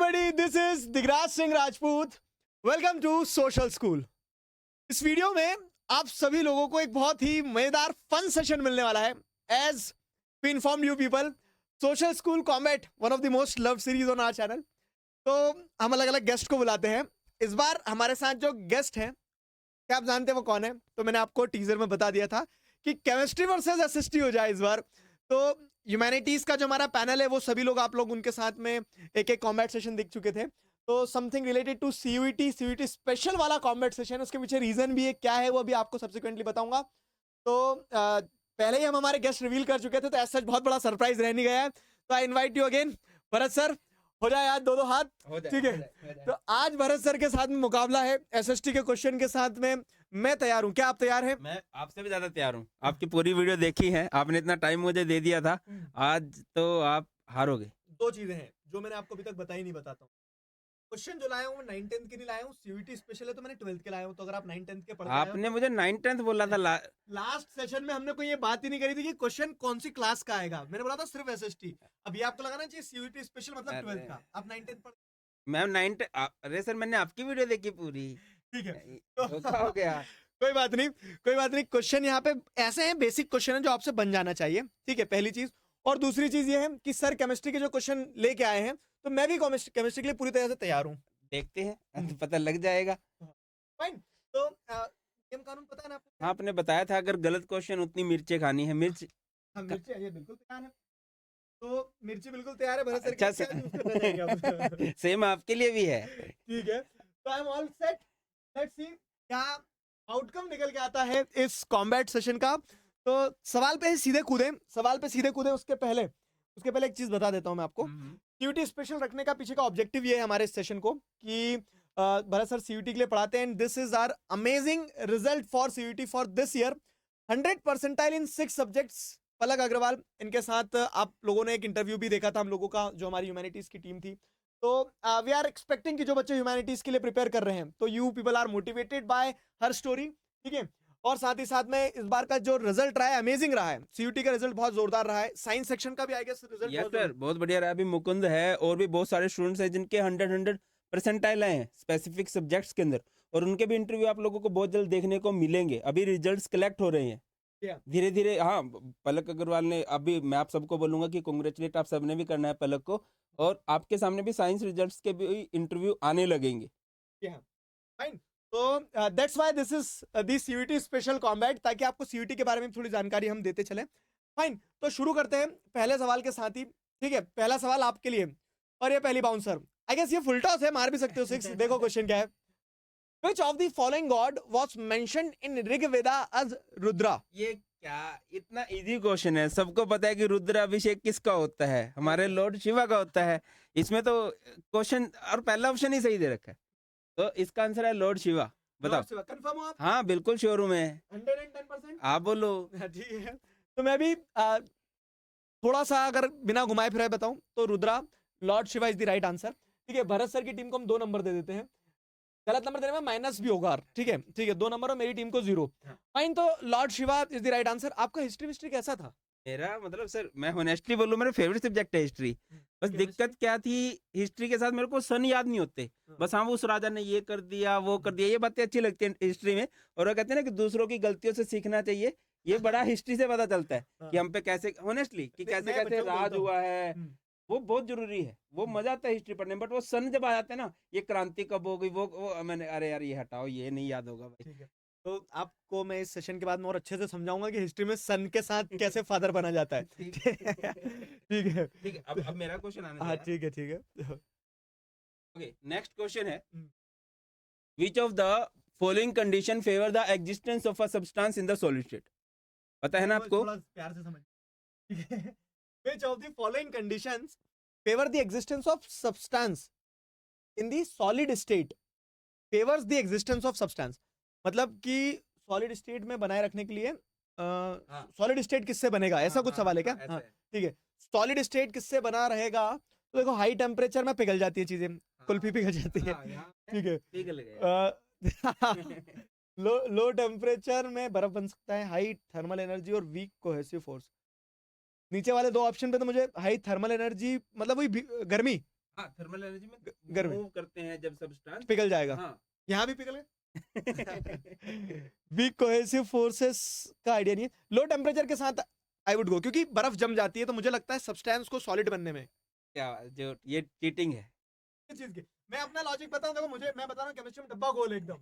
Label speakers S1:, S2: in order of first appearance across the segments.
S1: everybody, this is Digraj Singh Rajput. Welcome to social school. इस video में आप सभी लोगों को एक बहुत ही मजेदार फन सेशन मिलने वाला है. As we inform you people, social school combat one of the most love series on our channel. तो हम अलग अलग गेस्ट को बुलाते हैं. इस बार हमारे साथ जो गेस्ट हैं, क्या आप जानते हैं वो कौन है? तो मैंने आपको टीजर में बता दिया था कि केमिस्ट्री वर्सेस एसएसटी हो जाए इस बार. तो ह्यूमैनिटीज का जो हमारा पैनल है वो सभी लोग, आप लोग उनके साथ में एक एक कॉम्बैट सेशन देख चुके थे. तो something related to CUET special वाला कॉम्बैट सेशन, उसके पीछे रीजन भी है, क्या है वो अभी आपको सब्सिक्वेंटली बताऊंगा. तो पहले ही हम हमारे गेस्ट रिवील कर चुके थे, तो ऐसा बहुत बड़ा सरप्राइज रह नहीं गया है. तो I invite you again. Bharat sir, हो जाए यार दो हाथ, ठीक है? तो आज भरत सर के साथ में मुकाबला है एसएसटी के क्वेश्चन के साथ में. मैं तैयार हूँ, क्या आप तैयार हैं?
S2: मैं आपसे भी ज्यादा तैयार हूँ. आपकी पूरी वीडियो देखी है, आपने इतना टाइम मुझे दे दिया था. आज तो आप हारोगे.
S1: दो चीजें हैं जो मैंने आपको अभी तक बताई नहीं, बताता हूँ. क्वेश्चन जो लाया हूँ मैं 9-10 के नहीं लाया हूँ, सीयूईटी स्पेशल है तो मैंने 12th के लाया हूँ. तो अगर आप 9-10 के पढ़ते हैं,
S2: आपने मुझे 9-10 बोला था.
S1: लास्ट सेशन में हमने कोई ये बात ही नहीं करी थी कि क्वेश्चन कौन सी क्लास का आएगा. मैंने बोला था सिर्फ एसएसटी. अब ये आपको लगाना चाहिए सीयूईटी स्पेशल मतलब 12th का. आप 9-10 पढ़.
S2: मैम 9 अरे सर, मैंने आपकी वीडियो देखी पूरी.
S1: ठीक है,
S2: धोखा हो गया.
S1: कोई बात नहीं, कोई बात नहीं. क्वेश्चन यहाँ पे ऐसे हैं, बेसिक क्वेश्चन है जो आपसे बन जाना चाहिए, ठीक है? पहली चीज. और दूसरी चीज ये है कि सर केमिस्ट्री के जो क्वेश्चन लेके आए हैं, तो मैं भी केमिस्ट्री के लिए पूरी तरह से तैयार हूँ.
S2: देखते हैं, पता लग जाएगा.
S1: फाइन. तो नियम कानून पता है ना आपको?
S2: हाँ, आपने बताया था अगर गलत क्वेश्चन उतनी मिर्चें खानी है. मिर्च.
S1: हाँ, मिर्ची ये बिल्कुल तैयार है. तो मिर्ची बिल्कुल तैयार है. भरत सर
S2: अच्छा
S1: क्या यूज करना चाहेंगे आप?
S2: सेम आपके लिए भी है.
S1: ठीक है, तो I am all set. Let's see क्या आउटकम निकल के आता है इस कॉम्बैट सेशन का. तो सवाल पे सीधे कूदे. उसके पहले एक चीज बता देता हूं मैं आपको. सीयूटी स्पेशल रखने का पीछे का ऑब्जेक्टिव ये है हमारे इस सेशन को कि भरत सर सीयूटी के लिए पढ़ाते हैं. And this is our amazing result for CUET for this year. 100 percentile in 6 subjects. Palak Agarwal, इनके साथ आप लोगों ने एक इंटरव्यू भी देखा था हम लोगों का, जो हमारी ह्यूमैनिटीज की टीम थी. तो वी आर एक्सपेक्टिंग कि जो बच्चे ह्यूमैनिटीज के लिए प्रिपेयर कर रहे हैं, तो you people are motivated by her story, ठीक है? और साथ ही साथ में इस बार का जो रिजल्ट रहा है अमेजिंग रहा है. सीयूटी का रिजल्ट बहुत जोरदार रहा है. साइंस सेक्शन का भी I guess result
S2: yes sir, बहुत बढ़िया रहा. अभी मुकुंद है और भी बहुत सारे स्टूडेंट्स हैं जिनके 100 परसेंटाइल आए हैं स्पेसिफिक सब्जेक्ट्स के अंदर, और उनके भी इंटरव्यू आप लोगों को बहुत जल्द देखने को मिलेंगे. अभी रिजल्ट्स कलेक्ट हो रहे हैं धीरे धीरे. हाँ, पलक अग्रवाल ने, अभी मैं आप सबको बोलूंगा कि कांग्रेचुलेट आप सबने भी करना है पलक को, और आपके सामने भी साइंस रिजल्ट्स के भी इंटरव्यू आने लगेंगे.
S1: फाइन. तो that's why this is the CUET special combat, ताकि आपको सीयूटी के बारे में थोड़ी जानकारी हम देते चले. फाइन, तो शुरू करते हैं पहले सवाल के साथ ही, ठीक है? पहला सवाल आपके लिए, और ये पहली बाउंसर. आई गेस ये फुल टॉस है, मार भी सकते हो 6. देखो क्वेश्चन क्या है. Which of the following god was mentioned in Rig Veda as Rudra?
S2: ये क्या इतना इजी क्वेश्चन है? सबको पता है कि रुद्र अभिषेक किसका होता है, हमारे लॉर्ड शिवा का होता है. इसमें तो क्वेश्चन और पहला ऑप्शन ही सही दे रखा है, तो इसका आंसर है लॉर्ड शिवा. बताओ.
S1: कंफर्म हो आप?
S2: हाँ बिल्कुल श्योर हूँ मैं.
S1: 110%.
S2: आप बोलो.
S1: ठीक है, तो मैं भी थोड़ा सा अगर बिना घुमाए फिराए बताऊं तो Rudra, Lord Shiva is the right answer. ठीक है, भरत सर की टीम को हम 2 नंबर दे देते हैं. गलत नंबर देने में माइनस भी होगा, ठीक है? ठीक है, 2 नंबर और मेरी टीम को 0. फाइन, तो Lord Shiva is the right answer. आपका हिस्ट्री कैसा था?
S2: मेरा मतलब सर, मैं होनेस्टली बोलूं, मेरा फेवरेट सब्जेक्ट है हिस्ट्री. बस दिक्कत क्या थी, हिस्ट्री के साथ मेरे को सन याद नहीं होते. बस हाँ, उस राजा ने ये कर दिया, वो कर दिया, ये बातें अच्छी लगती हैं हिस्ट्री में. और वो कहते हैं ना कि दूसरों की गलतियों से सीखना चाहिए. ये बड़ा हिस्ट्री से पता चलता है कि हम पे कैसे, होनेस्टली, कि कैसे कैसे राज हुआ है. वो बहुत जरूरी है, वो मजा आता है हिस्ट्री पढ़ने में. बट वो सन जब आ जाते हैं ना, ये क्रांति कब हो गई, वो मैंने, अरे यार ये हटाओ, ये नहीं याद होगा भाई.
S1: ठीक है, तो आपको मैं इस सेशन के बाद में और अच्छे से समझाऊंगा कि हिस्ट्री में सन के साथ कैसे फादर बना जाता है. ठीक है,
S2: ठीक है. अब मेरा क्वेश्चन आने
S1: हाँ ठीक है.
S2: ओके, नेक्स्ट क्वेश्चन है, which of the following condition favour the existence of a substance in the solid state? पता है ना आपको?
S1: थोड़ा प्यार से समझ. ठीक है, which of the following conditions favor the existence of substance in the solid state? Favors the existence of substance, मतलब कि सॉलिड स्टेट में बनाए रखने के लिए, सॉलिड स्टेट किससे बनेगा, ऐसा कुछ सवाल है क्या? हाँ, ठीक है. सॉलिड स्टेट किससे बना रहेगा? तो देखो, हाई टेम्परेचर में पिघल जाती है चीजें, कुल्फी पिघल जाती है, ठीक है? लो टेम्परेचर में बर्फ बन सकता है. हाई थर्मल एनर्जी और वीक कोहेसिव फोर्स. नीचे वाले 2 ऑप्शन पे तो मुझे हाई थर्मल एनर्जी मतलब वही गर्मी,
S2: हाँ, थर्मल एनर्जी में
S1: गर्मी
S2: मूव करते हैं जब सब्सटेंस।
S1: पिघल जाएगा।
S2: हाँ।
S1: यहाँ भी पिघल गए। वीक कोहेसिव फोर्सेस का आइडिया नहीं है। लो टेम्परेचर के साथ आई वुड गो, क्योंकि बर्फ जम जाती है तो मुझे लगता है सब्सटेंस को सॉलिड बनने में
S2: क्या जो ये चीटिंग है।
S1: इस चीज की मैं अपना लॉजिक बताऊं, देखो मुझे, मैं बता रहा हूँ केमिस्ट्री में डब्बा गोल एकदम।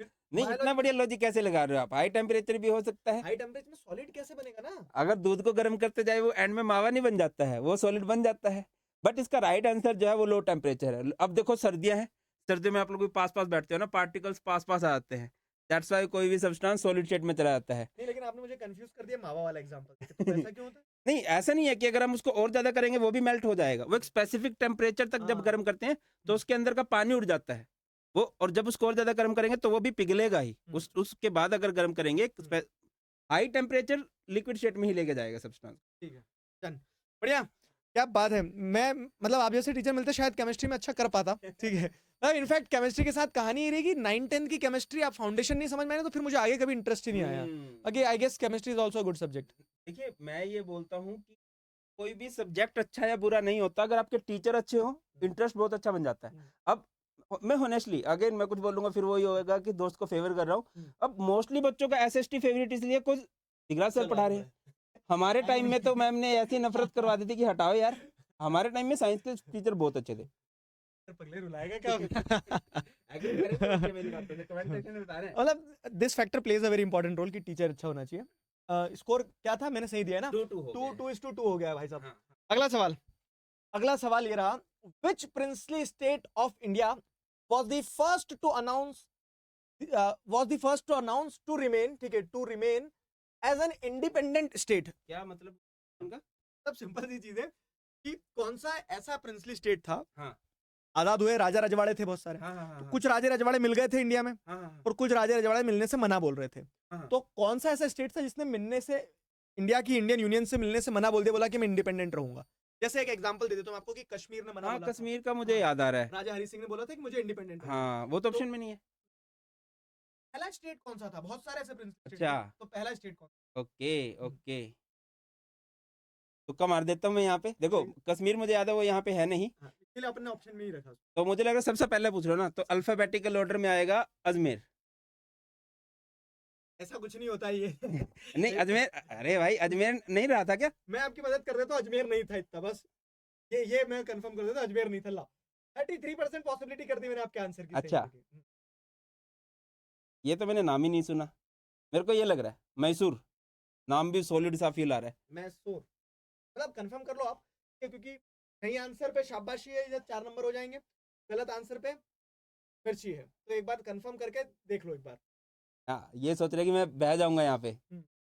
S2: नहीं, इतना बढ़िया लॉजिक कैसे लगा रहे हो आप? हाई टेम्परेचर भी हो सकता है।
S1: हाई टेम्परेचर में सॉलिड कैसे बनेगा ना?
S2: अगर दूध को गर्म करते जाए वो एंड में मावा नहीं बन जाता है, वो सॉलिड बन जाता है। बट इसका राइट आंसर जो है वो लो टेम्परेचर है। अब देखो सर्दियां हैं, सर्दियों में आप लोग भी पास पास बैठते हो ना, पार्टिकल्स पास पास आ जाते हैं। दैट्स वाई कोई भी सब्सटेंस सॉलिड स्टेट में चला जाता है।
S1: नहीं, लेकिन आपने मुझे कंफ्यूज कर दिया मावा वाला एग्जांपल। तो ऐसा क्यों होता है?
S2: नहीं, ऐसा नहीं है कि अगर हम उसको और ज्यादा करेंगे वो भी मेल्ट हो जाएगा। वो एक स्पेसिफिक टेम्परेचर तक जब
S1: हाँ।
S2: गर्म करते हैं तो उसके अंदर का पानी उड़ जाता है वो, और जब उसको और ज्यादा गर्म करेंगे तो वो भी पिघलेगा ही। उसके बाद अगर गर्म करेंगे हाई टेम्परेचर लिक्विड स्टेट में ही लेके जाएगा सब्सटेंस।
S1: ठीक है, डन, बढ़िया, क्या बात है। मैं मतलब आप जैसे टीचर मिलते शायद केमिस्ट्री में अच्छा कर पाता। ठीक है, इनफैक्ट केमिस्ट्री के साथ कहानी ये रहेगी, 9-10 की केमिस्ट्री आप फाउंडेशन नहीं समझ में आए तो फिर मुझे आगे कभी इंटरेस्ट ही नहीं आया। अगे I guess chemistry is also a good subject.
S2: देखिए, मैं ये बोलता हूँ कि कोई भी सब्जेक्ट अच्छा या बुरा नहीं होता, अगर आपके टीचर अच्छे हो इंटरेस्ट बहुत अच्छा बन जाता है। अब मैं होनेस्टली अगेन मैं कुछ बोलूंगा फिर वही होगा कि दोस्त को फेवर कर रहा हूँ। अब मोस्टली बच्चों का एसएसटी फेवरेट इसलिए कुछ दिगरा सर पढ़ा रहे हैं। हमारे टाइम में तो मैम ने ऐसी नफरत करवा दी थी कि हटाओ यार। हमारे टाइम में साइंस के टीचर बहुत अच्छे थे।
S1: पगले रुलाएगा क्या? मतलब this factor plays a very important role कि टीचर अच्छा होना चाहिए। स्कोर क्या था, मैंने सही दिया है ना? 2-2 हो गया है भाई साहब। अगला सवाल ये रहा, which princely state of India was the first to announce to remain, ठीक है, to remain as an independent state?
S2: क्या मतलब उनका?
S1: सब सिंपल सी चीज है कि कौन सा ऐसा प्रिंसली स्टेट था।
S2: हाँ।
S1: आजाद हुए, राजा रजवाड़े थे बहुत सारे। तो कुछ राजे रजवाड़े मिल गए थे इंडिया में, और कुछ राजे रजवाड़े मिलने से मना बोल रहे थे। तो कौन सा ऐसा स्टेट था जिसने मिलने से, इंडियन यूनियन से मिलने से मना बोल दिया, बोला कि मैं इंडिपेंडेंट रहूंगा? जैसे एक एग्जांपल दे देता हूं आपको कि कश्मीर ने मना बोला था।
S2: कश्मीर का मुझे याद आ रहा है।
S1: राजा हरि सिंह ने बोला था कि मुझे इंडिपेंडेंट रहना है।
S2: हाँ, वो तो ऑप्शन में नहीं है।
S1: पहला स्टेट कौन सा था? बहुत सारे ऐसे प्रिंसिपल।
S2: अच्छा।
S1: तो पहला स्टेट कौन?
S2: ओके तुक्का मार देता हूँ मैं यहाँ पे। देखो, कश्मीर मुझे याद है वो यहाँ पे है नहीं,
S1: इसलिए अपने ऑप्शन में ही रखा।
S2: तो मुझे लग रहा है सबसे पहले पूछ रहे हो ना, तो अल्फाबेटिकल ऑर्डर में आएगा अजमेर।
S1: ऐसा कुछ नहीं होता ये।
S2: नहीं, अजमेर, अरे भाई अजमेर नहीं रहा था क्या?
S1: मैं आपकी मदद कर देता हूँ, अजमेर नहीं था इतना, बस ये मैं कंफर्म कर देता, अजमेर नहीं था। ला 33% पॉसिबिलिटी कर दी मैंने आपके आंसर की।
S2: अच्छा, ये तो मैंने नाम ही नहीं सुना। मेरे को ये लग रहा है मैसूर, नाम भी सॉलिड सा फील आ रहा है।
S1: मैसूर, मतलब कंफर्म कर लो आप, क्योंकि सही आंसर पे शाबाशी है, या 4 नंबर हो जाएंगे, गलत आंसर पे मिर्ची है। तो एक बार कंफर्म करके देख लो एक बार।
S2: हाँ, ये सोच रहे कि मैं बह जाऊंगा यहाँ पे,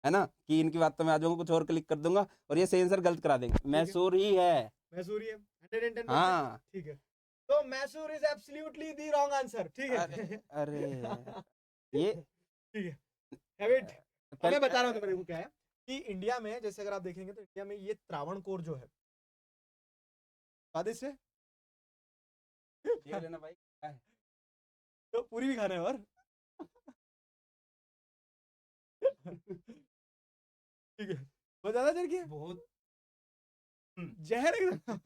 S2: है ना, कि इनकी बात तो मैं आ जाऊंगा, कुछ और क्लिक कर दूंगा और ये सही आंसर गलत करा देंगे। मैसूर ही है।
S1: मैसूर ही है, 110%।
S2: हाँ,
S1: ठीक है, तो Mysore is absolutely the wrong answer. ठीक है।
S2: अरे ये
S1: ठीक है, हैव इट। मैं बता रहा हूँ तुम्हारे को क्या है कि इंडिया में, जैसे अगर आप देखेंगे तो इंडिया में ये त्रावणकोर जो है, स्वादिष्ट है।
S2: ये लेना भाई, क्या है?
S1: तो पूरी भी खाना है और ठीक है, बहुत ज्यादा जहर की है,
S2: बहुत
S1: जहर एकदम।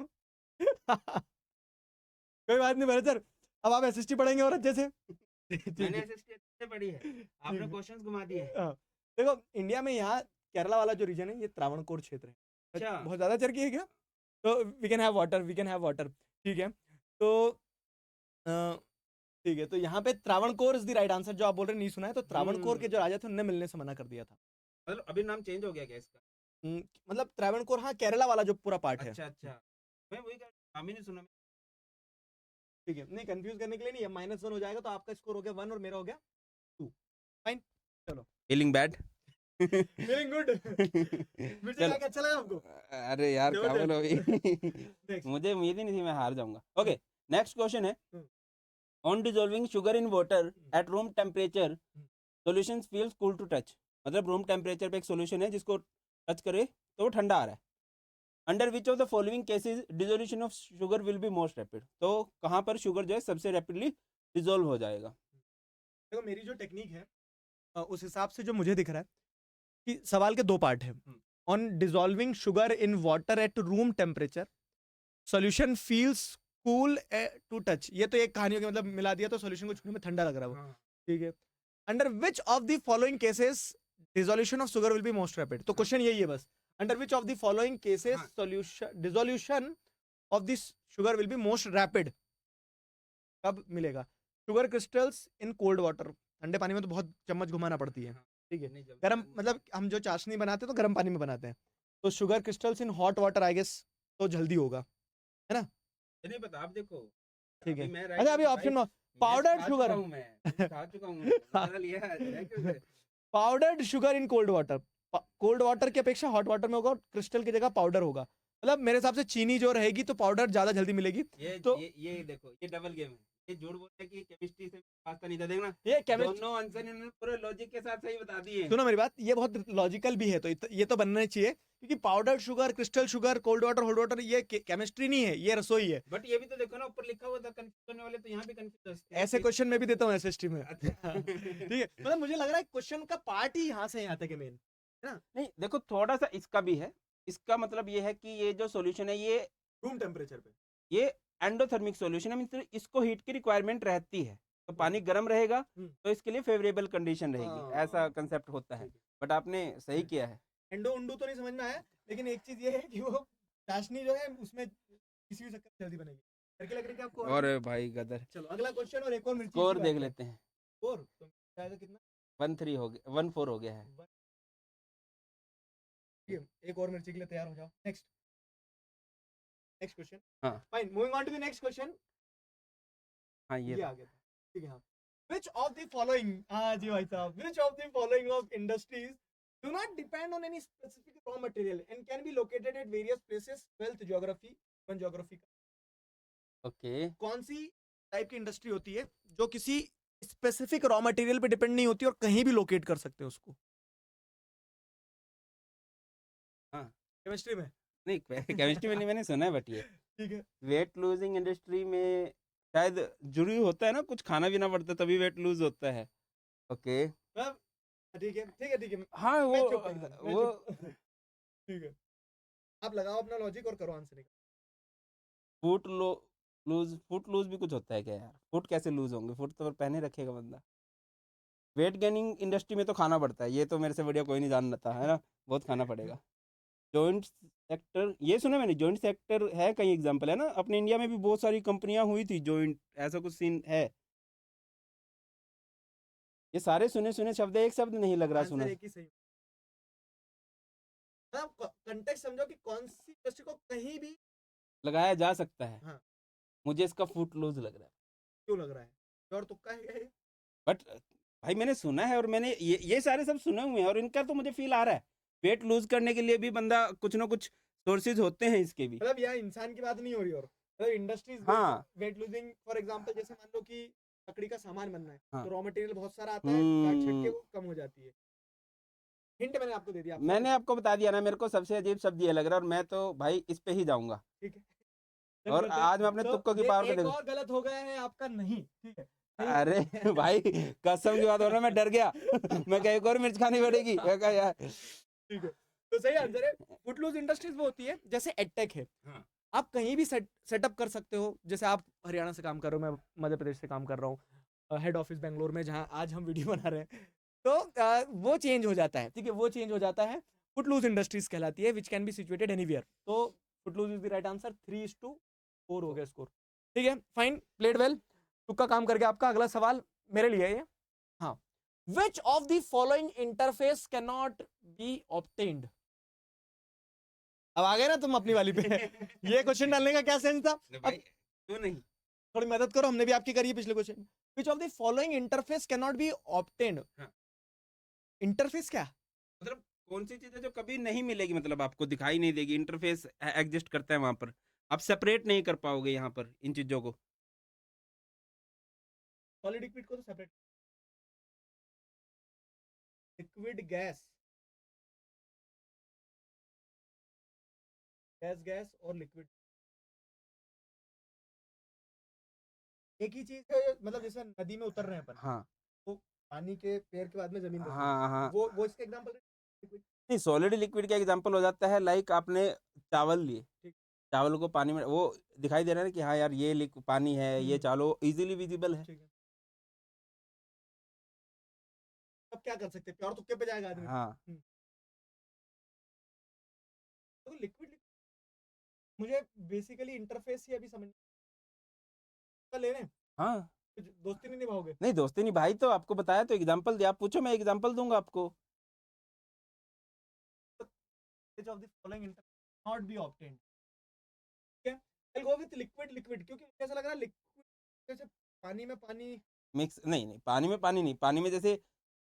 S1: कोई बात नहीं भरत सर, अब आप एसएसटी पढ़ेंगे और अच्छे से।
S2: मैंने एसएसटी अच्छे से पढ़ी है, आपने क्वेश्चंस घुमा दिए।
S1: देखो इंडिया में यहाँ केरला वाला जो रीजन है ये त्रावणकोर क्षेत्र है।
S2: अच्छा,
S1: बहुत ज्यादा चरकी है क्या? तो वी कैन हैव वाटर। ठीक है, तो ठीक है, तो यहाँ पे Travancore is the right answer. जो आप बोल रहे नहीं सुना है, तो त्रावणकोर के जो राजा थे उन्होंने मिलने से मना कर दिया था।
S2: मतलब अभी नाम चेंज हो गया क्या इसका?
S1: मतलब त्रावणकोर, हाँ, केरला वाला जो पूरा पार्ट है।
S2: अच्छा, मैं वही नाम ही नहीं सुना।
S1: ठीक है, नहीं कंफ्यूज करने के लिए नहीं है, -1 हो जाएगा, तो आपका स्कोर हो गया 1 और मेरा हो गया 2। फाइन, चलो।
S2: Feeling bad.
S1: Feeling good. मुझे क्या अच्छा लगा आपको?
S2: अरे यार क्या बोलो अभी। मुझे उम्मीद ही नहीं थी मैं हार जाऊंगा। ओके, नेक्स्ट क्वेश्चन है, on dissolving sugar in water at room temperature solution feels cool to touch. मतलब रूम टेम्परेचर पे एक सॉल्यूशन है जिसको टच करे तो वो ठंडा आ रहा है। Under which of the following cases dissolution of sugar will be most rapid. तो कहाँ पर शुगर जो है सबसे रैपिडली डिसॉल्व हो जाएगा?
S1: देखो मेरी जो टेक्निक है उस हिसाब से जो मुझे दिख रहा है कि सवाल के 2 पार्ट है। On dissolving sugar in water at room temperature solution feels cool to touch, ये तो एक कहानियों के मतलब मिला दिया तो सॉल्यूशन को छूने में ठंडा लग रहा है वो,
S2: हाँ,
S1: ठीक है। Under which of the following cases dissolution of sugar will be most rapid, तो क्वेश्चन यही है बस, under which of the following cases
S2: हाँ।
S1: Solution dissolution of this sugar will be most rapid, कब मिलेगा? Sugar crystals in cold water, ठंडे पानी में तो बहुत चम्मच घुमाना पड़ती है,
S2: हाँ,
S1: ठीक है।
S2: नहीं जल्दी
S1: गर्म
S2: नहीं।
S1: मतलब हम जो चाशनी बनाते हैं तो गर्म पानी में बनाते हैं, तो sugar crystals in hot water I guess तो जल्दी होगा, है ना?
S2: ये नहीं पता, आप देखो
S1: ठीक
S2: अभी
S1: है।
S2: मैं
S1: अच्छा अभी
S2: भाई
S1: ऑप्शन में
S2: मैच
S1: पाउडर्ड
S2: खा
S1: शुगर,
S2: चुका हूँ, मैं खा चुका हूँ, बता लिया है कैसे।
S1: Powdered sugar in cold water, cold water की अपेक्षा हॉट वाटर में होगा, क्रिस्टल की जगह पाउडर होगा, मतलब मेरे हिसाब से चीनी जो रहेगी तो पाउडर ज्यादा जल्दी मिलेगी।
S2: ये
S1: तो
S2: ये देखो, ये डबल गेम है, ये झूठ बोलते हैं कि केमिस्ट्री से पास्ता नहीं था, देखना
S1: ये केमिस्ट,
S2: दोनों आंसर इन्होंने पूरे लॉजिक के साथ सही बता दिए।
S1: सुनो मेरी बात, ये बहुत लॉजिकल भी है, तो ये तो बनना ही चाहिए, क्योंकि powder sugar, crystal sugar, cold water, hot water, ये केमिस्ट्री नहीं है, ये रसोई है।
S2: बट ये भी तो देखो ना, ऊपर लिखा हुआ था कंफ्यूज करने वाले, तो यहाँ भी कंफ्यूज
S1: ऐसे क्वेश्चन मैं भी देता हूँ एसएसटी में।
S2: अच्छा।
S1: ठीक है, मतलब मुझे लग रहा है क्वेश्चन का पार्ट ही यहाँ से यहाँ तक है मेन, है ना?
S2: नहीं देखो, थोड़ा सा इसका भी है, इसका मतलब ये है कि ये जो सॉल्यूशन है ये
S1: रूम टेम्परेचर पे,
S2: ये एंडोथर्मिक सॉल्यूशन है, मींस इसको हीट की रिक्वायरमेंट रहती है, तो पानी गर्म रहेगा तो इसके लिए फेवरेबल कंडीशन रहेगी, ऐसा कंसेप्ट होता है। बट आपने सही किया है।
S1: एंडो उंडो तो नहीं समझ में आया, लेकिन एक चीज ये है कि वो चाशनी जो है उसमें किसी भी चक्कर में जल्दी बनेगी, करके लग रही है आपको?
S2: और भाई गदर,
S1: चलो अगला क्वेश्चन और एक और मिर्ची
S2: स्कोर देख लेते हैं।
S1: स्कोर तो जाएगा कितना?
S2: 1-3 हो गया, 1-4 हो गया है।
S1: ठीक है, एक और मिर्ची के लिए तैयार हो जाओ। नेक्स्ट नेक्स्ट क्वेश्चन,
S2: हाँ
S1: fine, moving on to the next question.
S2: हाँ, ये
S1: ये आ गया था, ठीक है। हाँ, which of the following, हाँ जी भाई साहब, which of the following of industries do not depend on any specific raw material and can be located at various places? Wealth, geography, urban geography।
S2: Okay.
S1: कौन सी टाइप की industry होती है जो किसी specific raw material पे depend नहीं होती और कहीं भी लोकेट कर सकते हैं उसको?
S2: हाँ
S1: केमिस्ट्री में।
S2: नहीं, केमिस्ट्री में नहीं, मैंने सुना है, बट ये
S1: ठीक है,
S2: वेट लूजिंग इंडस्ट्री में शायद जरूरी होता है ना, कुछ खाना पीना पड़ता है तभी वेट लूज होता है। ओके।
S1: मतलब ठीक है ठीक है ठीक है,
S2: हाँ
S1: मैं
S2: वो
S1: चुप एकदम, मैं
S2: वो
S1: चुप। ठीक है, आप लगाओ अपना लॉजिक और करो आंसर।
S2: फुट लो फुट लूज भी कुछ होता है क्या यार? फुट कैसे लूज होंगे? फुट तो पहने रखेगा बंदा। वेट गेनिंग इंडस्ट्री में तो खाना पड़ता है, ये तो मेरे से बढ़िया कोई नहीं जान रहा है ना, बहुत खाना पड़ेगा। जॉइंट सेक्टर, ये सुना मैंने, जॉइंट सेक्टर है, कई एग्जांपल है ना, अपने इंडिया में भी बहुत सारी कंपनियां हुई थी जॉइंट, ऐसा कुछ सीन है। ये सारे सुने सुने शब्द है, एक शब्द नहीं लग रहा सुना।
S1: आंसर एक ही सही, मतलब कंटेक्स्ट समझो कि कौन सी इंडस्ट्री को कहीं भी
S2: लगाया जा सकता है।
S1: हाँ।
S2: मुझे इसका फुट लूज लग रहा है,
S1: क्यों लग रहा है? और तुक्का है ये?
S2: बट भाई मैंने सुना है, और मैंने ये सारे सब सुने हुए हैं, और इनका तो मुझे फील आ रहा है वेट लूज करने के लिए भी बंदा कुछ ना कुछ सोर्सेज होते हैं इसके भी।
S1: मतलब यहाँ इंसान की बात नहीं हो रही, और मतलब इंडस्ट्रीज
S2: हाँ
S1: वेट लूजिंग, फॉर एग्जांपल जैसे मान लो कि लकड़ी का सामान बनना है
S2: हाँ।
S1: तो रॉ मटेरियल बहुत सारा आता है, काट छट के वो कम हो जाती है। हिंट मैंने आपको दे दिया, आप
S2: मैंने आपको बता दिया ना, मेरे को सबसे अजीब शब्द ये लग रहा है, और मैं तो भाई इस पे ही जाऊंगा,
S1: ठीक है।
S2: और आज मैं अपने
S1: तो
S2: तुक्कों की
S1: ये
S2: पावर पे
S1: एक
S2: देखूं।
S1: और गलत हो गया है आपका, नहीं ठीक है,
S2: अरे भाई कसम की बात हो रहा है, मैं डर गया। मैं कहीं एक और मिर्च खानी पड़ेगी, मैं कहा यार।
S1: ठीक है, तो सही आंसर है फुटलूज इंडस्ट्रीज। वो होती है जैसे एडटेक है,
S2: हाँ।
S1: आप कहीं भी सेटअप कर सकते हो, जैसे आप हरियाणा से काम कर रहे हो, मैं मध्य प्रदेश से काम कर रहा हूँ, हेड ऑफिस बेंगलोर में जहाँ आज हम वीडियो बना रहे हैं, तो वो चेंज हो जाता है, ठीक है, वो चेंज हो जाता है, फुटलूज इंडस्ट्रीज कहलाती है, which can be situated anywhere. तो Footloose is the right answer, 3:4 हो गया स्कोर, ठीक है, फाइन, प्लेड वेल, तुक्का काम करके आपका। अगला सवाल मेरे लिए है ये, हाँ, विच of the following interface can not be obtained? अब आ गए ना तुम अपनी वाली पे। ये क्वेश्चन डालने का क्या सेंस था?
S2: भाई क्यों नहीं?
S1: थोड़ी मदद करो, हमने भी आपकी करी है पिछले question. Which of the following interface can not be obtained? Interface क्या?
S2: मतलब कौन सी चीजें जो कभी नहीं मिलेगी, मतलब आपको दिखाई नहीं देगी, इंटरफेस एग्जिस्ट करता है वहां पर, आप सेपरेट नहीं कर पाओगे यहाँ पर इन चीजों को।
S1: सॉलिड लिक्विड को तो सेपरेट, लिक्विड गैस, गैस और लिक्विड एक ही चीज है, मतलब जैसे नदी में उतर रहे हैं अपन,
S2: हाँ
S1: तो पानी के पैर के बाद में जमीन पर
S2: हाँ हाँ।
S1: वो इसका एग्जांपल है।
S2: नहीं, सॉलिड लिक्विड का एग्जांपल हो जाता है, लाइक आपने चावल लिए,
S1: ठीक।
S2: चावल को पानी में वो दिखाई दे रहा है ना कि हाँ यार ये पानी है, ये चावल इजीली विजिबल है।
S1: ठीक है, अब क्या कर सकते हैं, प्योर तुक्के पे जाएगा आदमी।
S2: हाँ
S1: तो लिक्विड मुझे बेसिकली इंटरफेस ही अभी समझ ले रहे हैं,
S2: हाँ।
S1: दोस्ती नहीं निभाओगे।
S2: नहीं दोस्ती नहीं भाई, तो आपको बताया तो एग्जांपल दिया, आप पूछो मैं एग्जांपल दूंगा आपको।
S1: Which of the following not be obtained? ठीक है, I'll go with liquid क्योंकि मुझे ऐसा लग रहा है लिक्विड जैसे पानी में पानी।
S2: मिक्स नहीं, पानी में पानी नहीं, पानी में जैसे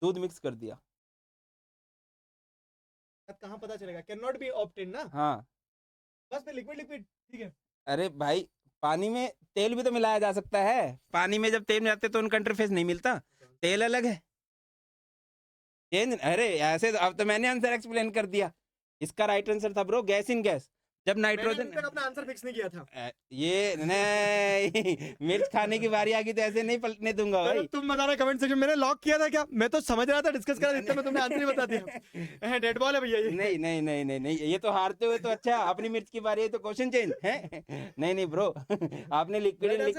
S2: दूध मिक्स कर दिया।
S1: कहाँ पता चलेगा, कैन नॉट बी ऑब्टेन ना,
S2: हाँ
S1: बस फिर लिक्विड ठीक है।
S2: अरे भाई पानी में तेल भी तो मिलाया जा सकता है, पानी में जब तेल मिलाते तो उनका इंटरफेस नहीं मिलता, तेल अलग है। चेंज अरे ऐसे तो, अब तो मैंने आंसर एक्सप्लेन कर दिया। इसका राइट आंसर था ब्रो गैस इन गैस। जब नाइट्रोजन
S1: मैंने अपना आंसर फिक्स नहीं किया था।
S2: ये नहीं मिर्च खाने की बारी आ गई तो ऐसे नहीं पलटने दूंगा भाई।
S1: तुम बताना कमेंट सेक्शन, मैंने लॉक किया था क्या, मैं तो समझ रहा था डिस्कस करा इतना, मैं तुमने आंसर ही बता दिया। डेड बॉल है भैया ये।
S2: नहीं नहीं नहीं नहीं नहीं, ये तो हारते हुए तो अच्छा, अपनी मिर्च की बारी है तो क्वेश्चन चेंज है। नहीं नहीं ब्रो आपने लिक्विड गैस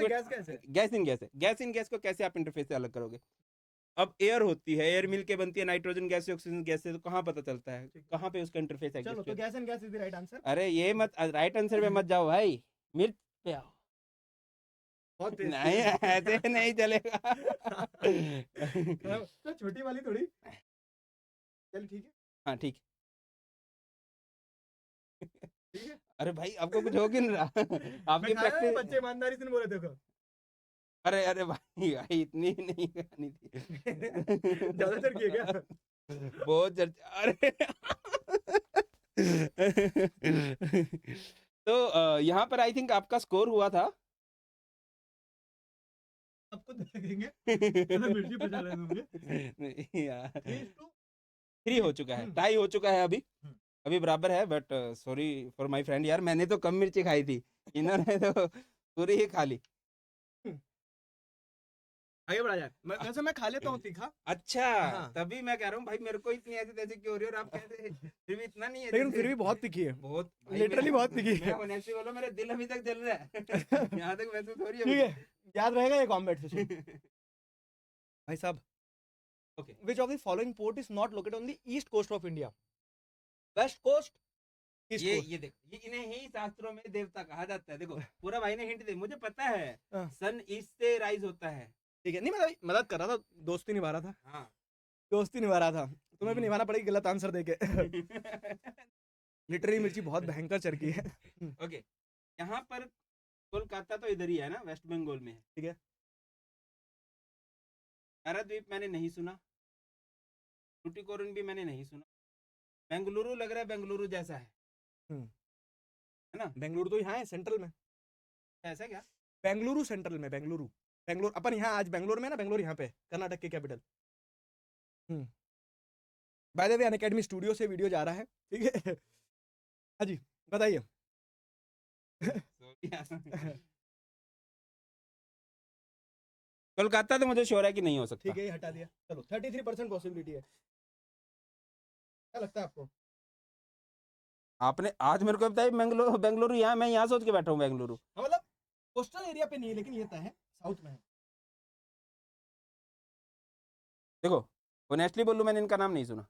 S2: इन गैस है, गैस इन गैस को कैसे आप इंटरफेस से अलग करोगे? अब एयर होती है, एयर मिल के बनती है नाइट्रोजन गैस से ऑक्सीजन गैस से, तो कहाँ पता चलता है कहाँ पे उसका इंटरफेस है?
S1: चलो तो gas and gas is the right answer.
S2: अरे ये मत राइट आंसर पे मत जाओ भाई, मिर्च पे आओ।
S1: बहुत
S2: नहीं ऐसे नहीं चलेगा।
S1: तो छोटी वाली थोड़ी, चल ठीक है।
S2: हाँ ठीक
S1: ठीक है,
S2: अरे भाई आपको कुछ हो क्यों नहीं रहा? आपकी प्रैक्टिस
S1: बच्चे ईमानदारी से नहीं बोले, देखो
S2: अरे अरे भाई भाई इतनी नहीं करनी थी।
S1: ज्यादा चढ़ गई है क्या?
S2: बहुत चर्चा अरे तो यहाँ पर आई थिंक आपका स्कोर हुआ था।
S1: आपको देखेंगे मिर्ची बचा रहे होंगे।
S2: नहीं यार
S1: 3-2
S2: 3 हो चुका है, टाई हो चुका है अभी, अभी बराबर है। But sorry for my friend यार, मैंने तो कम मिर्ची खाई थी, इन्होंने तो पूरी ही खा ली।
S1: आगे बढ़ा जाए, वैसे मैं खा लेता हूँ तीखा।
S2: अच्छा
S1: हाँ।
S2: तभी मैं कह रहा हूँ भाई मेरे को इतनी ऐसे तैसे क्यों हो रही है और आप कहते हैं फिर भी इतना नहीं है,
S1: लेकिन फिर भी बहुत तीखी है,
S2: बहुत
S1: लिटरली बहुत तीखी है।
S2: मैं ऑनेस्टली बोलो मेरा दिल अभी तक जल रहा है। यहाँ तक महसूस हो रही है।
S1: ठीक है, याद रहेगा ये कॉम्बैट सेशन। भाई साहब,
S2: okay
S1: which of the following port is not located on the east coast of India? West coast, east coast.
S2: ये देख, ये इन्हें ही शास्त्रों में देवता कहा जाता है। देखो पूरा भाई ने हिंट दे, मुझे पता है
S1: हाँ।
S2: सन ईस्ट से राइज होता है।
S1: ठीक है, नहीं मैं मदद कर रहा था, दोस्ती निभा रहा था,
S2: हाँ
S1: दोस्ती निभा रहा था, तुम्हें भी निभाना पड़ेगी गलत आंसर देके। लिटरली मिर्ची बहुत भयंकर चरकी है।
S2: ओके यहाँ पर कोलकाता तो इधर ही है ना, वेस्ट बंगाल में है।
S1: ठीक है,
S2: पारादीप मैंने नहीं सुना, टूटीकोरिन भी मैंने नहीं सुना, बेंगलुरु लग रहा है बेंगलुरु जैसा है ना?
S1: बेंगलुरु तो यहाँ है सेंट्रल में,
S2: ऐसा क्या?
S1: बेंगलुरु सेंट्रल में, बेंगलुरु बेंगलुरु अपन यहाँ आज बेंगलोर में ना, बेंगलोर यहाँ पे कर्नाटक की capital. By the way Unacademy studio से वीडियो जा रहा है, ठीक है। हाँ जी बताइए।
S2: कोलकाता तो मुझे श्योर है कि नहीं हो सकता।
S1: ठीक है, ये हटा दिया, चलो 33% पॉसिबिलिटी है। क्या लगता है आपको?
S2: आपने आज मेरे को बताया बेंगलुरु, बेंगलुरु यहाँ, मैं यहाँ सोच के बैठा हूँ बेंगलुरु।
S1: हाँ मतलब कोस्टल एरिया पे नहीं है, लेकिन ये तो है साउथ में है।
S2: देखो ऑनेस्टली बोलूं मैंने इनका नाम नहीं सुना,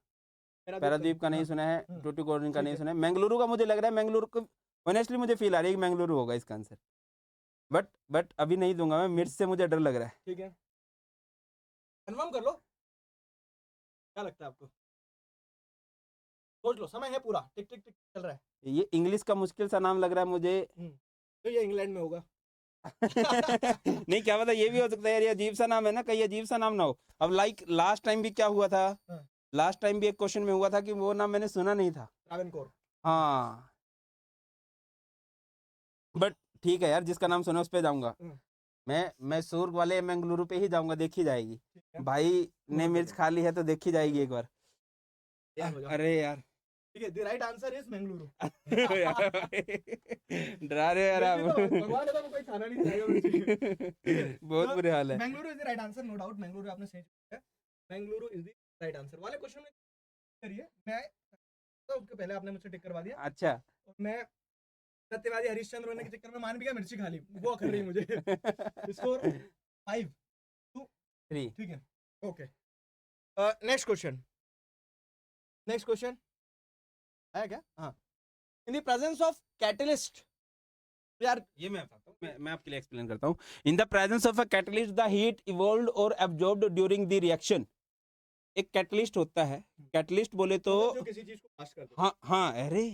S2: पारादीप का नहीं सुना है, टूटीकोरिन का नहीं सुना है, बेंगलुरु का मुझे लग रहा है, बेंगलुरु को ऑनेस्टली मुझे फील आ रही है कि बेंगलुरु होगा इसका आंसर। बट अभी नहीं दूंगा मैं, मिर्च से मुझे डर लग रहा है।
S1: ठीक है, कन्फर्म कर लो, क्या लगता है आपको? सोच लो, समय है पूरा, टिक टिक टिक चल रहा है।
S2: ये इंग्लिश का मुश्किल सा नाम लग रहा है मुझे।
S1: तो ये इंग्लैंड में होगा।
S2: नहीं क्या पता, ये भी हो सकता है यार, ये अजीब सा नाम है ना, कहीं अजीब सा नाम ना हो। अब लाइक लास्ट टाइम भी क्या हुआ था, लास्ट टाइम भी एक क्वेश्चन में हुआ था कि वो नाम मैंने सुना नहीं था।
S1: ट्रावेनकोर।
S2: हाँ बट ठीक है यार, जिसका नाम सुना उस पे जाऊंगा मैं सूर्ग वाले बेंगलुरु पे ही जाऊंगा, देखी जाएगी। भाई ने मिर्च खा ली है तो देखी जाएगी एक बार। अरे यार
S1: ठीक है, the right answer is Bengaluru.
S2: डरा रहे यार आप।
S1: भगवान ने तो कोई खाना नहीं खाएगा।
S2: बहुत बुरे हाल है।
S1: Bengaluru is the right answer, no doubt. Bengaluru आपने सही है, Bengaluru is the right answer. वाले क्वेश्चन में करिए, मैं तो उसके पहले आपने मुझसे टिक करवा दिया।
S2: अच्छा
S1: मैं सत्यवादी हरिश्चंद्र होने के चक्कर में मान भी गया, मिर्ची खा ली, वो अखर रही मुझे। स्कोर 5-2,
S2: 3
S1: ठीक है, okay. Next question, next question है क्या? हाँ, in the presence of catalyst, यार
S2: ये मैं बताता हूँ, मैं आपके लिए एक्सप्लेन करता हूँ। In the presence of a catalyst the heat evolved और एब्जॉर्ब्ड ड्यूरिंग द रिएक्शन। एक कैटलिस्ट होता है, कैटलिस्ट बोले तो
S1: मतलब जो किसी चीज को पास कर दे,
S2: हाँ हाँ, अरे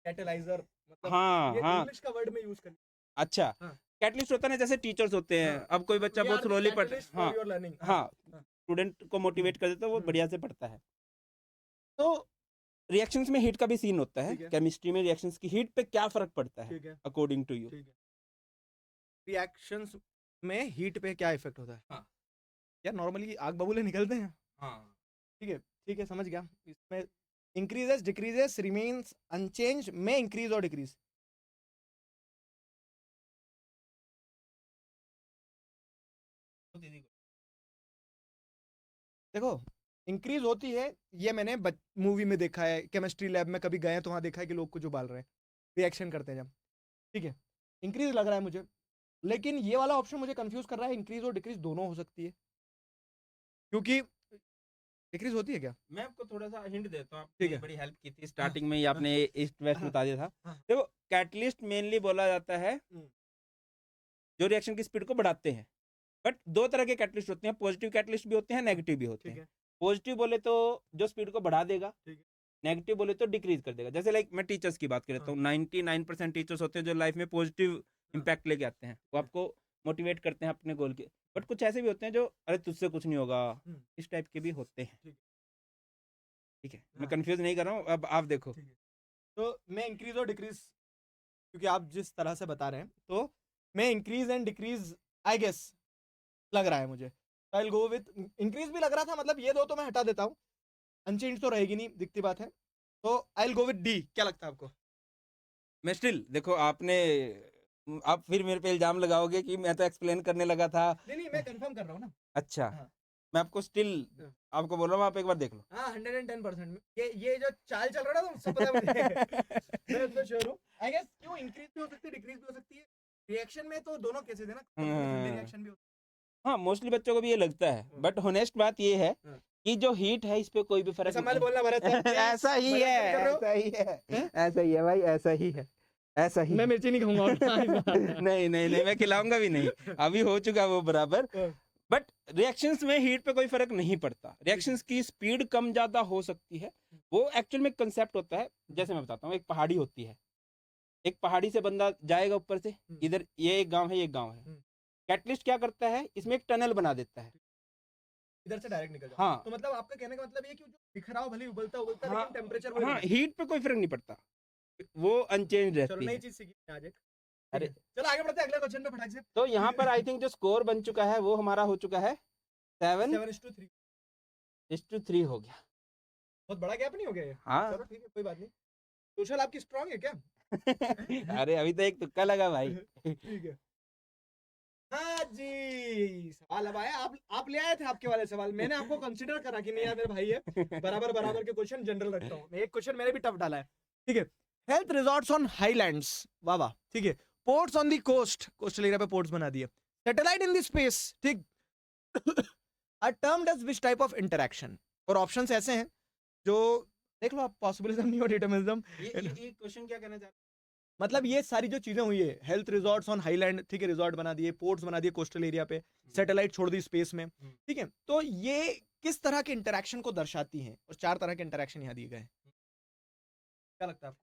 S1: कैटलाइजर, मतलब
S2: हाँ
S1: ये
S2: हाँ,
S1: इंग्लिश का वर्ड में यूज कर।
S2: अच्छा।
S1: हाँ,
S2: कैटलिस्ट होता है ना, जैसे टीचर्स होते हैं,
S1: हाँ,
S2: अब कोई बच्चा
S1: वी
S2: बहुत
S1: आर द
S2: स्लोली पढ़,
S1: कैटलिस्ट
S2: हाँ
S1: फॉर योर लर्निंग।
S2: हाँ,
S1: हाँ,
S2: स्टूडेंट को मोटिवेट कर देता है, वो
S1: हम्म,
S2: बढ़िया से पढ़ता है। तो रिएक्शंस में हीट का भी सीन होता है,
S1: ठीक है,
S2: केमिस्ट्री में रिएक्शंस की हीट पे क्या फर्क पड़ता है
S1: ठीक है,
S2: अकॉर्डिंग टू यू?
S1: ठीक है। रिएक्शंस में हीट पे क्या इफेक्ट होता है?
S2: हाँ
S1: यार नॉर्मली आग बबूले निकलते हैं,
S2: हाँ,
S1: ठीक है, ठीक है, समझ गया। इसमें इंक्रीजेस, डिक्रीजेस, रिमेन्स अनचेंज, में इंक्रीज और डिक्रीज। देखो, इंक्रीज होती है, ये मैंने मूवी में देखा है, केमिस्ट्री लैब में कभी गए हैं तो वहां देखा है कि लोग कुछ उबाल रहे हैं, रिएक्शन करते हैं जब, ठीक है, इंक्रीज लग रहा है मुझे। लेकिन ये वाला ऑप्शन मुझे कंफ्यूज कर रहा है, इंक्रीज और डिक्रीज दोनों हो सकती है, क्योंकि डिक्रीज होती है क्या?
S2: मैं आपको थोड़ा सा हिंट देता हूँ,
S1: ठीक
S2: आपने
S1: है,
S2: बड़ी हेल्प की थी
S1: हाँ,
S2: स्टार्टिंग में ही,
S1: हाँ,
S2: आपने ईस्ट वेस्ट
S1: हाँ,
S2: बता दिया था।
S1: हाँ,
S2: देखो, कैटलिस्ट मेनली बोला जाता है
S1: हम्म,
S2: जो रिएक्शन की स्पीड को बढ़ाते हैं। बट दो तरह के कैटलिस्ट होते हैं, पॉजिटिव कैटलिस्ट भी होते हैं, नेगेटिव भी होते
S1: ठीक
S2: हैं।
S1: है,
S2: पॉजिटिव बोले तो जो स्पीड को बढ़ा देगा,
S1: ठीक है,
S2: नेगेटिव बोले तो डिक्रीज कर देगा। जैसे लाइक मैं टीचर्स की बात करता
S1: हाँ,
S2: हूँ, 99% टीचर्स होते हैं जो लाइफ में पॉजिटिव
S1: हाँ,
S2: इम्पैक्ट लेके आते हैं, वो
S1: ठीक है,
S2: आपको मोटिवेट करते हैं अपने गोल के। बट कुछ ऐसे भी होते हैं जो अरे तुझसे कुछ नहीं होगा,
S1: हम्म,
S2: इस टाइप के भी होते हैं।
S1: ठीक
S2: ठीक है,
S1: है,
S2: मैं
S1: हाँ,
S2: कंफ्यूज नहीं कर रहा हूँ, अब आप देखो।
S1: ठीक है। तो मैं इंक्रीज और डिक्रीज, क्योंकि आप जिस तरह से बता रहे हैं, तो मैं increase and decrease I guess लग रहा है मुझे, I will go with increase. भी लग रहा था, मतलब ये दो तो मैं हटा देता हूँ, अनचेंज तो रहेगी नहीं, दिखती बात है, तो आई विल गो विथ डी। क्या लगता है आपको?
S2: मैं स्टिल देखो, आपने आप फिर मेरे पे इल्जाम लगाओगे कि मैं तो एक्सप्लेन करने लगा था।
S1: नहीं नहीं, मैं कंफर्म कर रहा हूँ ना।
S2: अच्छा,
S1: हाँ,
S2: मैं आपको स्टिल
S1: हाँ,
S2: आपको बोल रहा हूँ, आप एक बार देख लो।
S1: हाँ, 110%। ये जो चाल चल रहा है ना, तो सब पता है मुझे। मैं इसमें श्योर हूँ, आई गेस। क्यों, इंक्रीज भी हो सकती है, डिक्रीज भी हो सकती है। रिएक्शन में तो दोनों केसेस है ना, कभी कभी ठंडे
S2: हाँ
S1: रिएक्शन भी होता
S2: हाँ, मोस्टली बच्चों को भी ये लगता है,
S1: है।
S2: बट होनेस्ट बात ये है
S1: हाँ।
S2: कि जो हीट है इस पे कोई भी फर्क
S1: ऐसा मत बोलना भरत सर, प्लीज।
S2: ऐसा ही
S1: मजाक
S2: है,
S1: नहीं कर रहे हो?
S2: ऐसा ही है,
S1: हैं?
S2: ऐसा ही है भाई, ऐसा ही है, ऐसा ही
S1: मैं
S2: है।
S1: मिर्ची नहीं खाऊंगा और हाँ, इस बार।
S2: नहीं नहीं नहीं, मैं खिलाऊंगा भी नहीं, अभी हो चुका वो बराबर।
S1: हाँ,
S2: बट रिएक्शंस में हीट पे कोई फर्क नहीं पड़ता,
S1: ठीक है।
S2: रिएक्शंस की स्पीड कम ज्यादा हो सकती है। वो एक्चुअल में कंसेप्ट होता है, जैसे मैं बताता हूँ, एक पहाड़ी होती है, एक पहाड़ी से बंदा जाएगा ऊपर से, इधर ये एक गांव है, ये एक गांव है। कैटलिस्ट क्या करता है, इसमें एक टनल बना देता है।
S1: इधर से डायरेक्ट निकल जाओ।
S2: हाँ
S1: तो मतलब आपका कहने का मतलब ये कि जो बिखराव भले ही उबलता उबलता,
S2: हाँ
S1: लेकिन टेम्परेचर वही
S2: हाँ,
S1: रहेगा।
S2: हीट पे कोई फर्क नहीं पड़ता, वो अनचेंज
S1: चलो,
S2: रहती
S1: नई
S2: है।
S1: चीज सीखी मैंने आज एक। ठीक
S2: अरे,
S1: है, चलो आगे बढ़ते हैं अगले क्वेश्चन पे फटाक से।
S2: तो यहाँ पर आई थिंक जो स्कोर बन चुका है वो हमारा हो चुका है
S1: 7:3।
S2: 7-3 हो गया।
S1: बहुत बड़ा गैप नहीं हो गया ये?
S2: हाँ।
S1: चलो ठीक है, कोई बात नहीं। सोशल आपकी स्ट्रांग है क्या?
S2: अरे अभी तो एक तुक्का लगा भाई।
S1: ठीक है। हाँ जी, सवाल अब आया। आप ले आए थे आपके वाले सवाल, मैंने आपको कंसिडर करा कि नहीं यार मेरा भाई है, बराबर बराबर के क्वेश्चन जनरल रखता हूँ। एक क्वेश्चन मैंने भी टफ डाला है, ठीक है। हेल्थ रिजॉर्ट्स ऑन हाईलैंड्स, वाह वाह, ठीक है। Ports on the coast, coastal area पे पोर्ट्स बना दिए। सैटेलाइट इन द स्पेस, ठीक। Are termed as which type of interaction? और ऑप्शंस ऐसे हैं जो, देख लो आप, पॉसिबिलिज्म नहीं और डिटरमिनिज्म।
S2: ये क्वेश्चन क्या कहना चाहते
S1: मतलब ये सारी जो चीजें हुई है, हेल्थ रिजॉर्ट्स ऑन हाईलैंड, ठीक है, रिजॉर्ट बना दिए, पोर्ट्स बना दिए कोस्टल एरिया पे, सैटेलाइट छोड़ दी स्पेस में, ठीक है। तो ये किस तरह के इंटरेक्शन को दर्शाती हैं? और 4 तरह के इंटरेक्शन यहाँ दिए गए हैं। क्या लगता है आपको?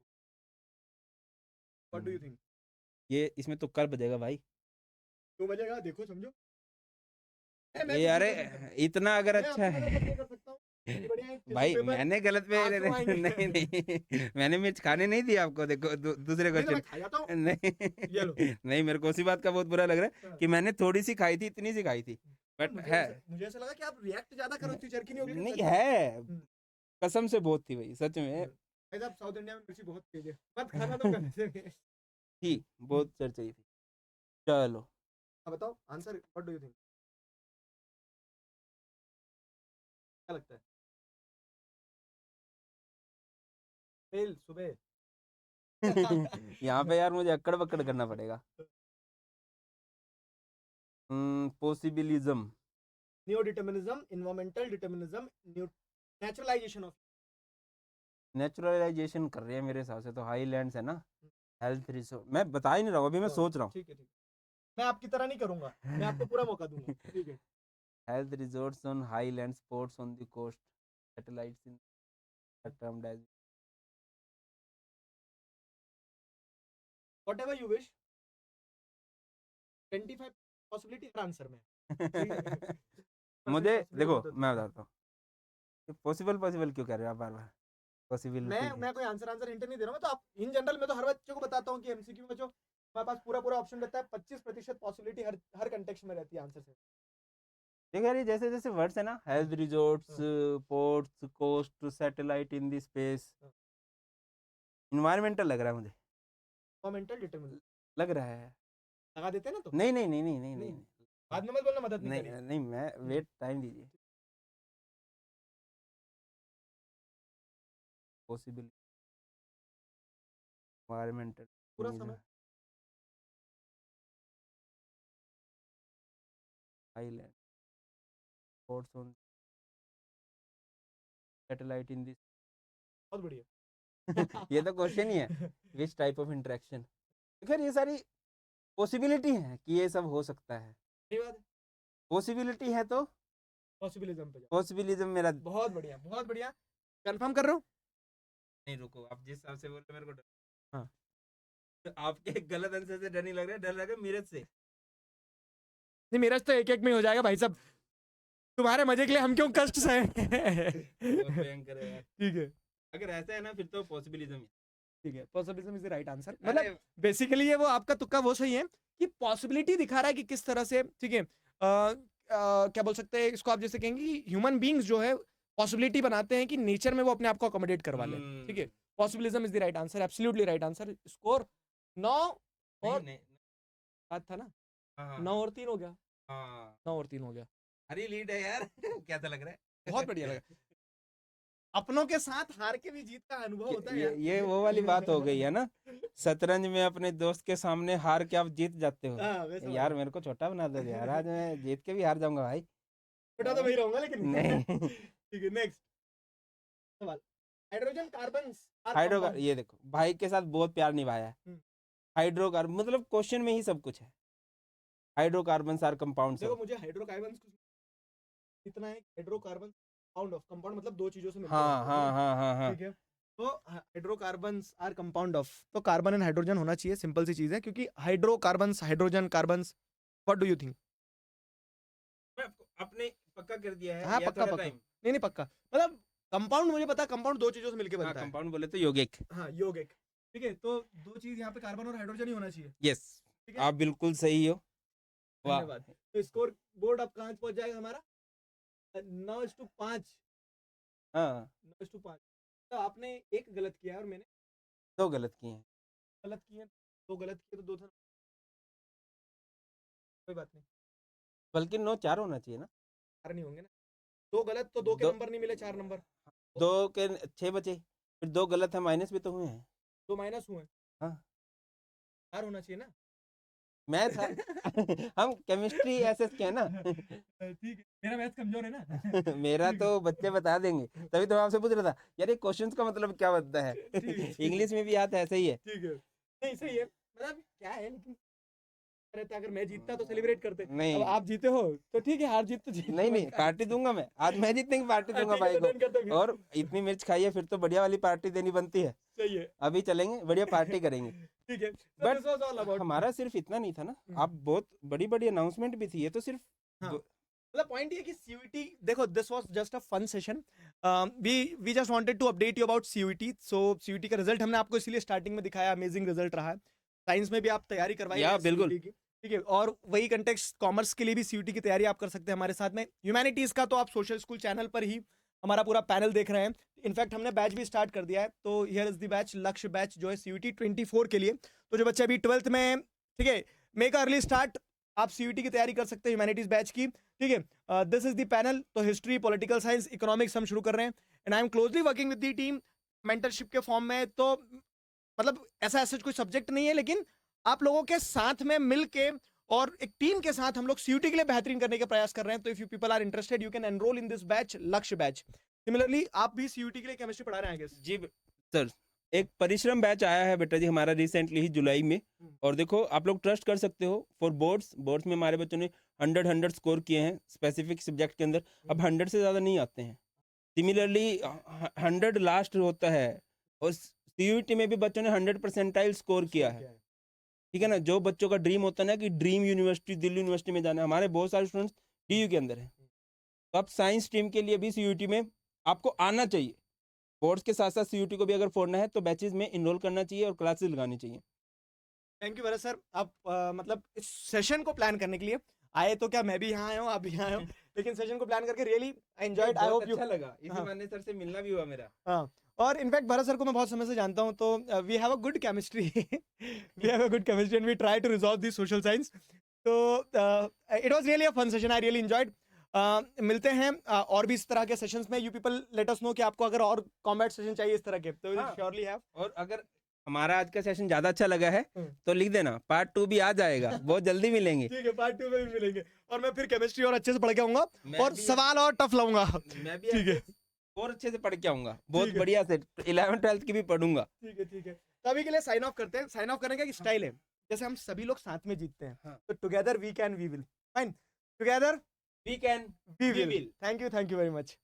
S1: What do you think?
S2: ये इसमें तुक्का बजेगा भाई।
S1: 2 बजेगा, देखो समझो।
S2: ये अरे, इतना अगर अच्छा
S1: मैं
S2: है
S1: कर सकता हूँ। बढ़िया है, टिश्यू
S2: भाई,
S1: पेपर,
S2: मैंने गलत पे
S1: आंसू आएंगे।
S2: नहीं नहीं, मैंने मिर्च खाने नहीं दी आपको, देखो दूसरे
S1: नहीं तो मैं
S2: क्वेश्चन।
S1: खा जाता हूँ।
S2: नहीं
S1: ये लो।
S2: नहीं, मेरे को उसी बात का बहुत बुरा लग रहा है
S1: हाँ।
S2: कि मैंने थोड़ी सी खाई थी, इतनी सी खाई थी, बट है।
S1: मुझे ऐसा लगा कि आप रिएक्ट ज्यादा करो, इतनी चरकी नहीं होगी, लेकिन
S2: नहीं
S1: सच में।
S2: है, कसम से बहुत थी भाई, सच में
S1: भाई साहब, साउथ इंडिया में मिर्ची बहुत तेज है, मत खाना तुम कभी से भी।
S2: थी, बहुत चर्चाई थी। चलो,
S1: अब बताओ answer, what do you think? क्या लगता है? फेल सुबह
S2: यहाँ पे यार मुझे अक्कड़ बक्कड़ करना पड़ेगा। Possibilism.
S1: New determinism, environmental determinism, new naturalisation of.
S2: Naturalisation कर रहे हैं मेरे हिसाब से तो, हाईलैंड्स है ना, हेल्थ रिसोर्स। मैं बता ही नहीं रहा हूँ, अभी मैं सोच रहा हूँ।
S1: ठीक है, ठीक है। मैं आपकी तरह नहीं करूंगा, मैं आपको पूरा मौका दूंगा। ठीक है।
S2: Health resorts on highland, sports on the coast, satellites in termed as.
S1: Whatever you wish, 25 possibility हर आंसर में है।
S2: मुझे
S1: possibility
S2: देखो,
S1: बता दो।
S2: मैं बताता हूँ, पॉसिबल पॉसिबल क्यों कर रहे हो आप बार बार? पॉसिबिलिटी
S1: मैं कोई आंसर हिंट नहीं दे रहा हूँ, मैं तो आप इन जनरल में तो हर बच्चे को बताता हूँ कि एमसीक्यू में जो हमारे पास पूरा पूरा ऑप्शन रहता है, 25% पॉसिबिलिटी हर कंटेक्स्ट में रहती है आंसर से।
S2: देखो यार, ये जैसे जैसे वर्ड्स है ना, health resorts, ports, coast, satellite in the space, environmental लग रहा है मुझे।
S1: इन्वायरमेंटल डिटरमिनिज्म
S2: लग रहा है।
S1: लगा देते हैं ना तो।
S2: नहीं नहीं नहीं नहीं नहीं नहीं
S1: बाद में मत बोलना मदद नहीं
S2: नहीं
S1: करी।
S2: नहीं, मैं वेट टाइम दीजिए। पॉसिबल इन्वायरमेंटल
S1: पूरा समय।
S2: Island, ports on satellite in this.
S1: बहुत बढ़िया।
S2: ये तो क्वेश्चन ही है, विच टाइप ऑफ इंटरेक्शन। खैर ये सारी पॉसिबिलिटी है कि ये सब हो सकता है।
S1: सही बात है।
S2: पॉसिबिलिटी है तो
S1: पॉसिबिलिज्म पे जाओ।
S2: पॉसिबिलिज्म मेरा।
S1: बहुत बढ़िया, बहुत बढ़िया। कंफर्म कर रहे हो?
S2: नहीं रुको, आप जिस हिसाब से बोल रहे मेरे को डर।
S1: हाँ।
S2: आपके गलत आंसर से डर नहीं लग रहा है, डर लग रहा है मेरे से।
S1: नहीं, मेरा तो एक एक में हो जाएगा भाई साहब, तुम्हारे मजे के लिए हम क्यों कष्ट सहे।
S2: बहुत भयंकर है यार।
S1: ठीक है,
S2: अगर ऐसा है ना फिर तो पॉसिबिलिज्म है।
S1: ठीक है। Possibilism is the right answer.
S2: अरे
S1: मतलब बेसिकली ये वो आपका तुक्का वो सही है कि पॉसिबिलिटी दिखा रहा है कि किस तरह से, ठीक है, क्या बोल सकते हैं इसको आप, जैसे कहेंगे कि ह्यूमन बींग्स जो है पॉसिबिलिटी बनाते हैं कि नेचर में वो अपने आप को अकोमोडेट करवा ले। ठीक है, possibilism is the right answer, absolutely right answer. Score 9 और
S2: नहीं,
S1: 7 था ना,
S2: हाँ
S1: 9 और 3 हो गया,
S2: हाँ
S1: 9 और 3 हो गया।
S2: अरे लीड है यार। कैसा लग रहा है?
S1: बहुत बढ़िया लगा। अपनों के साथ हार के भी जीत का अनुभव होता है यार।
S2: ये वो वाली बात हो गई है ना, शतरंज में अपने दोस्त के सामने हार के आप जीत जाते हो।
S1: हाँ, वैसा
S2: यार
S1: वाला।
S2: मेरे को छोटा बना दो यार, आज मैं जीत के भी हार जाऊंगा भाई।
S1: छोटा तो वही रहूंगा लेकिन।
S2: नहीं।
S1: ठीक है, नेक्स्ट सवाल। हाइड्रोजन कार्बन
S2: हाइड्रोकार, ये देखो भाई के साथ बहुत प्यार निभाया है।
S1: हम्म।
S2: हाइड्रोकार्बन मतलब क्वेश्चन में ही सब कुछ है। हाइड्रोकार्बन आर कंपाउंड्स
S1: देखो
S2: ऑफ।
S1: मुझे हाइड्रोकार्बन इतना है, हाइड्रोकार्बन कंपाउंड ऑफ, कंपाउंड मतलब दो चीजों से मिलकर
S2: हाँ
S1: बनता है,
S2: हाँ हाँ हाँ हाँ।
S1: ठीक है। तो हाइड्रोकार्बन्स आर कंपाउंड ऑफ, तो कार्बन एंड हाइड्रोजन होना चाहिए, सिंपल सी चीज है, क्योंकि hydrocarbons, hydrogen, carbons, what do you think?
S2: मैं आपने पक्का कर दिया है
S1: हाँ
S2: या
S1: पक्का
S2: थोड़ा
S1: पक्का,
S2: टाइम?
S1: नहीं नहीं पक्का, मतलब कंपाउंड मुझे पता, कंपाउंड दो चीजों से मिलकर
S2: हाँ
S1: बनता है।
S2: कंपाउंड बोले तो यौगिक।
S1: हाँ, यौगिक। ठीक है, तो दो चीज यहाँ पे कार्बन और हाइड्रोजन ही होना चाहिए।
S2: यस,
S1: ठीक है,
S2: आप बिल्कुल सही हो। वाह।
S1: धन्यवाद। तो स्कोर बोर्ड अब कहाँ पहुंच जाएगा हमारा? 9:5।
S2: हाँ
S1: 9:5। तो आपने एक गलत किया है और मैंने
S2: दो गलत किए हैं।
S1: गलत किए, दो गलत किए तो दो था, कोई बात नहीं,
S2: बल्कि 9-4 होना चाहिए ना।
S1: चार नहीं होंगे ना, दो गलत तो दो के
S2: दो,
S1: नंबर नहीं मिले, 4 नंबर,
S2: दो के 6 बचे, फिर दो गलत है, माइनस भी तो हुए हैं।
S1: दो माइनस हुए,
S2: हाँ
S1: 4 होना चाहिए ना।
S2: मैथ हम केमिस्ट्री एसएस के हैं ना।
S1: ठीक है, मेरा मैथ कमजोर है ना।
S2: मेरा
S1: ठीक
S2: तो
S1: है,
S2: बच्चे बता देंगे, तभी तो मैं आपसे पूछ रहा था यार ये क्वेश्चंस का मतलब क्या बनता है।
S1: ठीक है,
S2: इंग्लिश में भी आता है, ऐसे ही है।
S1: ठीक है, नहीं सही है, मतलब क्या है, लेकिन रहता अगर मैं जीतता तो सेलिब्रेट करते, अब
S2: नहीं
S1: आप जीते हो तो ठीक है, हार जीत तो जीत
S2: नहीं नहीं, पार्टी दूंगा मैं आज, मैं जीतने की पार्टी दूंगा
S1: ठीक है,
S2: भाई
S1: तो
S2: को।
S1: डन करते हैं फिर।
S2: और इतनी मिर्च खाई है, फिर तो बढ़िया वाली पार्टी देनी बनती है।
S1: सही है,
S2: अभी चलेंगे, बढ़िया पार्टी करेंगे।
S1: ठीक है। So
S2: but
S1: this was all about-
S2: हमारा सिर्फ इतना नहीं था ना, आप बहुत बड़ी बड़ी अनाउंसमेंट भी थी, ये तो सिर्फ
S1: हाँ, मतलब पॉइंट ये कि सीयूईटी, देखो this was just a fun session, we just wanted to update you about CUET. So CUET का रिजल्ट हमने आपको इसीलिए स्टार्टिंग में दिखाया, अमेजिंग रिजल्ट रहा है। साइंस में भी आप तैयारी करवाइए
S2: या बिल्कुल।
S1: CUET की, ठीक है, और वही कंटेक्स्ट कॉमर्स के लिए भी सीयूईटी की तैयारी आप कर सकते हैं हमारे साथ में। ह्यूमैनिटीज का तो आप सोशल स्कूल चैनल पर ही हमारा पूरा पैनल देख रहे हैं, इनफैक्ट हमने बैच भी स्टार्ट कर दिया है। तो here is the batch, Lakshya batch जो है सीयूईटी 24 के लिए। तो जो बच्चे अभी 12th में हैं, ठीक है, मेक अर्ली स्टार्ट, आप सीयूईटी की तैयारी कर सकते हैं ह्यूमैनिटीज बैच की, ठीक है। दिस इज द पैनल, तो हिस्ट्री, पॉलिटिकल साइंस, इकोनॉमिक्स हम शुरू कर रहे हैं, and I am closely working with the team mentorship के फॉर्म में। तो मतलब ऐसा कोई सब्जेक्ट नहीं है, लेकिन आप लोगों के साथ में मिल के और एक टीम के साथ हम लोग सीयूटी के लिए बेहतरीन करने का प्रयास कर रहे हैं। तो if you people are interested you can enroll in this batch, Lakshya batch. Similarly आप भी सीयूटी के लिए केमिस्ट्री पढ़ा रहे हैं गेस?
S2: जी सर, एक परिश्रम बैच आया है बेटा जी हमारा रिसेंटली ही जुलाई में। और देखो आप लोग ट्रस्ट कर सकते हो फॉर बोर्ड्स में हमारे बच्चों ने 100 स्कोर किए हैं स्पेसिफिक सब्जेक्ट के अंदर। अब 100 से ज़्यादा नहीं आते हैं। सिमिलरली 100 लास्ट होता है, और सीयूटी में भी बच्चों ने 100 परसेंटाइल स्कोर किया है। ठीक है ना, जो बच्चों का ड्रीम होता है ना कि ड्रीम यूनिवर्सिटी दिल्ली यूनिवर्सिटी में जाना है, हमारे बहुत सारे स्टूडेंट्स डीयू के अंदर हैं। तो आप साइंस स्ट्रीम के लिए भी सीयूटी में आपको आना चाहिए। बोर्ड्स के साथ साथ सीयूटी को भी अगर फोड़ना है तो बैचेज में इनरोल करना चाहिए और क्लासेस लगानी चाहिए।
S1: Thank you Bharat sir. आप मतलब इस सेशन को प्लान करने के लिए आए, तो क्या मैं भी यहाँ आया हूँ, आप भी यहाँ आए हो, लेकिन सेशन को प्लान करके really I enjoyed. I hope you
S2: अच्छा लगा, इसी
S1: हाँ।
S2: बहाने सर से मिलना भी हुआ मेरा।
S1: हाँ, और इनफैक्ट भरत सर को मैं बहुत समय से जानता हूँ, तो we have a good chemistry we have a good chemistry and we try to resolve this social science. तो it was really a fun session, I really enjoyed. मिलते हैं और भी इस तरह के सेशंस में। You people let us know कि आपको अगर और कॉम्बैट सेशन चाहिए इस तरह के, तो
S2: हाँ।
S1: Surely have.
S2: और अगर हमारा आज का सेशन ज्यादा अच्छा लगा है तो लिख देना, पार्ट 2 भी आ जाएगा, बहुत जल्दी मिलेंगे।
S1: ठीक है, पार्ट 2 में भी मिलेंगे, और मैं फिर केमिस्ट्री और अच्छे से पढ़ के आऊंगा
S2: मैं
S1: और
S2: भी-
S1: सवाल और टफ लाऊंगा।
S2: मैं भी
S1: ठीक है,
S2: और अच्छे से पढ़ के आऊंगा, बहुत
S1: ठीक है।
S2: बढ़िया से 11th 12th की भी पढ़ूंगा।
S1: ठीक है, ठीक है। तो अभी के लिए साइन ऑफ करते हैं। साइन ऑफ करने का एक स्टाइल है, जैसे हम सभी लोग साथ में जीतते हैं,
S2: हाँ।
S1: तो together we can we will. Fine, together
S2: we can
S1: we
S2: We
S1: will.
S2: will.
S1: Thank you very much.